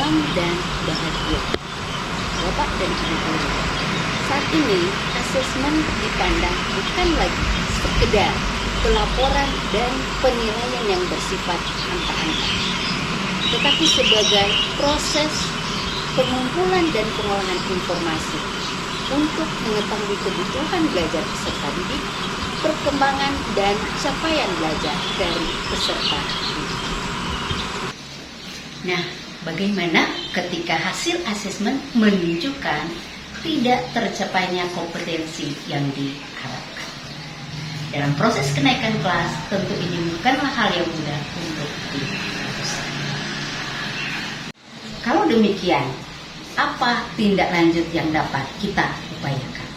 tentram dan bahagia. Bapak dan Ibu guru, saat ini asesmen dipandang bukan lagi sekedar pelaporan dan penilaian yang bersifat angka-angka, tetapi sebagai proses pengumpulan dan pengolahan informasi untuk mengetahui kebutuhan belajar peserta didik, perkembangan dan capaian belajar dari peserta didik. Nah, bagaimana ketika hasil asesmen menunjukkan tidak tercapainya kompetensi yang diharapkan? Dalam proses kenaikan kelas, tentu ini bukanlah hal yang mudah untuk diputuskan. Kalau demikian, apa tindak lanjut yang dapat kita upayakan?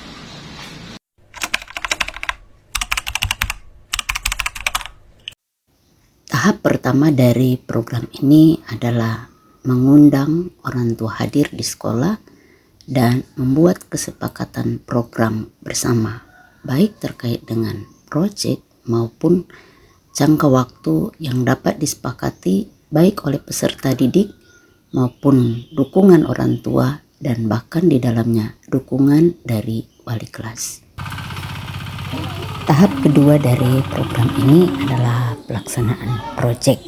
Tahap pertama dari program ini adalah mengundang orang tua hadir di sekolah dan membuat kesepakatan program bersama, baik terkait dengan proyek maupun jangka waktu yang dapat disepakati baik oleh peserta didik maupun dukungan orang tua dan bahkan di dalamnya dukungan dari wali kelas. Tahap kedua dari program ini adalah pelaksanaan proyek,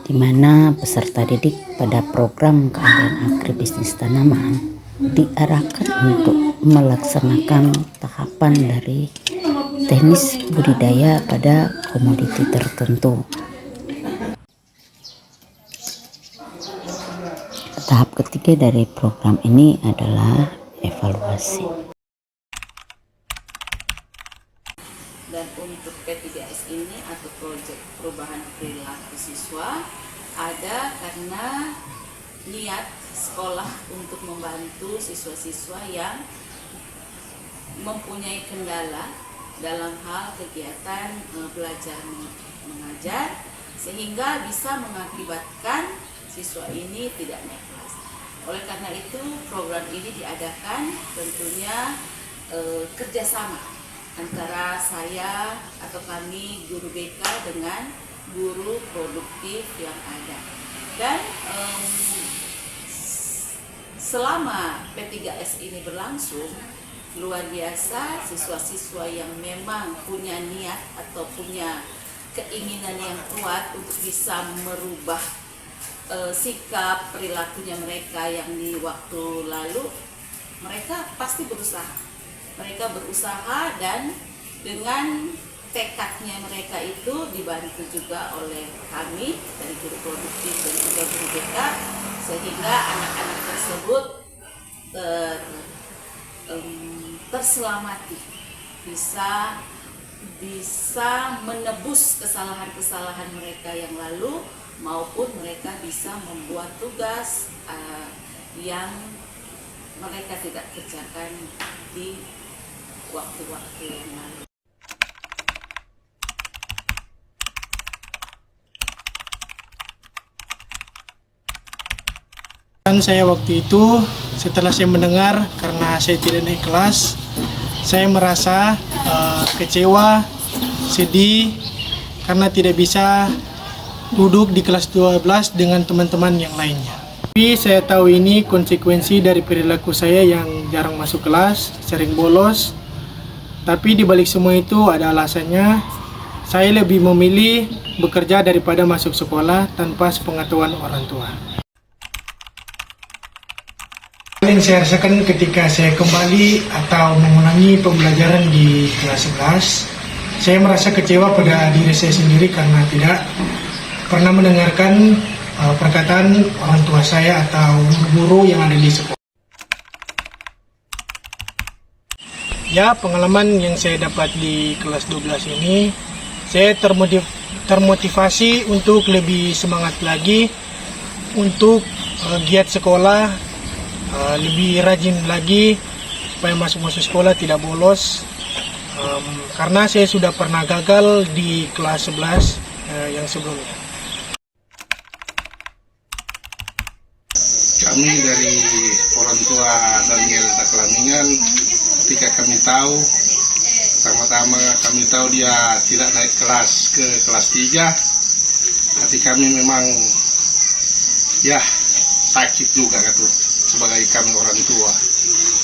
di mana peserta didik pada program keahlian agribisnis tanaman diarahkan untuk melaksanakan tahapan dari teknis budidaya pada komoditi tertentu. Tahap ketiga dari program ini adalah evaluasi. Dan untuk P3S ini atau proyek perubahan perilaku siswa ada karena niat sekolah untuk membantu siswa-siswa yang mempunyai kendala dalam hal kegiatan belajar mengajar, sehingga bisa mengakibatkan siswa ini tidak naik kelas. Oleh karena itu program ini diadakan tentunya kerjasama antara saya atau kami guru BK dengan guru produktif yang ada. Dan selama P3S ini berlangsung, luar biasa siswa-siswa yang memang punya niat atau punya keinginan yang kuat untuk bisa merubah sikap perilakunya mereka yang di waktu lalu, mereka pasti berusaha. Mereka berusaha dan dengan tekadnya mereka itu dibantu juga oleh kami dari guru produktif dan juga guru BK, sehingga anak-anak tersebut terselamati, bisa menebus kesalahan-kesalahan mereka yang lalu, maupun mereka bisa membuat tugas yang mereka tidak kerjakan di waktu-waktu yang lalu. Saya waktu itu setelah saya mendengar karena saya tidak naik kelas, saya merasa kecewa, sedih karena tidak bisa duduk di kelas 12 dengan teman-teman yang lainnya. Tapi saya tahu ini konsekuensi dari perilaku saya yang jarang masuk kelas, sering bolos. Tapi di balik semua itu ada alasannya. Saya lebih memilih bekerja daripada masuk sekolah tanpa sepengetahuan orang tua. Yang saya rasakan ketika saya kembali atau mengulangi pembelajaran di kelas 11, saya merasa kecewa pada diri saya sendiri karena tidak pernah mendengarkan perkataan orang tua saya atau guru yang ada di sekolah. Ya, pengalaman yang saya dapat di kelas 12 ini, saya termotivasi untuk lebih semangat lagi untuk giat sekolah, lebih rajin lagi supaya masuk sekolah tidak bolos, karena saya sudah pernah gagal di kelas 11 yang sebelumnya. Kami dari orang tua Daniel Takalamingan, ketika kami tahu, pertama-tama kami tahu dia tidak naik kelas ke kelas 3, hati kami memang ya sakit juga gitu sebagai kami orang tua.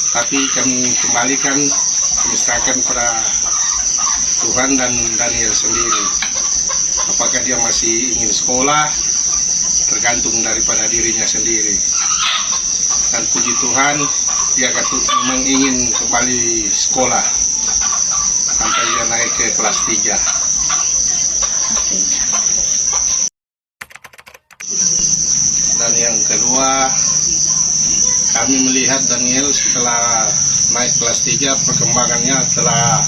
Tapi kami kembalikan, kami serahkan pada Tuhan dan Daniel sendiri. Apakah dia masih ingin sekolah, tergantung daripada dirinya sendiri. Dan puji Tuhan, dia memang ingin kembali sekolah sampai dia naik ke kelas 3. Dan yang kedua, kami melihat Daniel setelah naik kelas 3 perkembangannya telah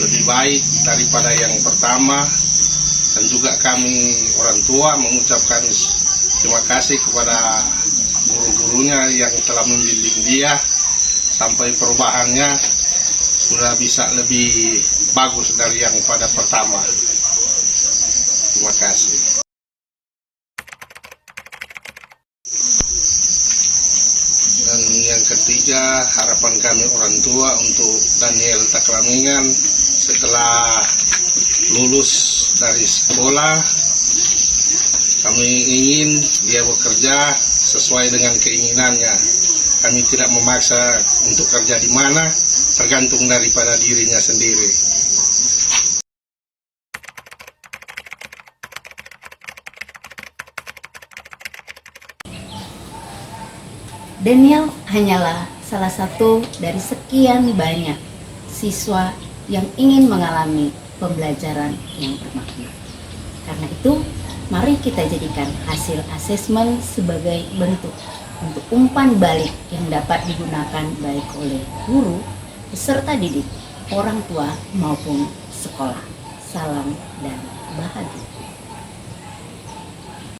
lebih baik daripada yang pertama, dan juga kami orang tua mengucapkan terima kasih kepada guru-gurunya yang telah membimbing dia sampai perubahannya sudah bisa lebih bagus dari yang pada pertama. Terima kasih. Dan yang ketiga, harapan kami orang tua untuk Daniel Taklamingan setelah lulus dari sekolah, kami ingin dia bekerja sesuai dengan keinginannya. Kami tidak memaksa untuk kerja di mana, tergantung daripada dirinya sendiri. Daniel hanyalah salah satu dari sekian banyak siswa yang ingin mengalami pembelajaran yang bermakna. Karena itu, mari kita jadikan hasil asesmen sebagai bentuk untuk umpan balik yang dapat digunakan baik oleh guru, peserta didik, orang tua maupun sekolah. Salam dan bahagia.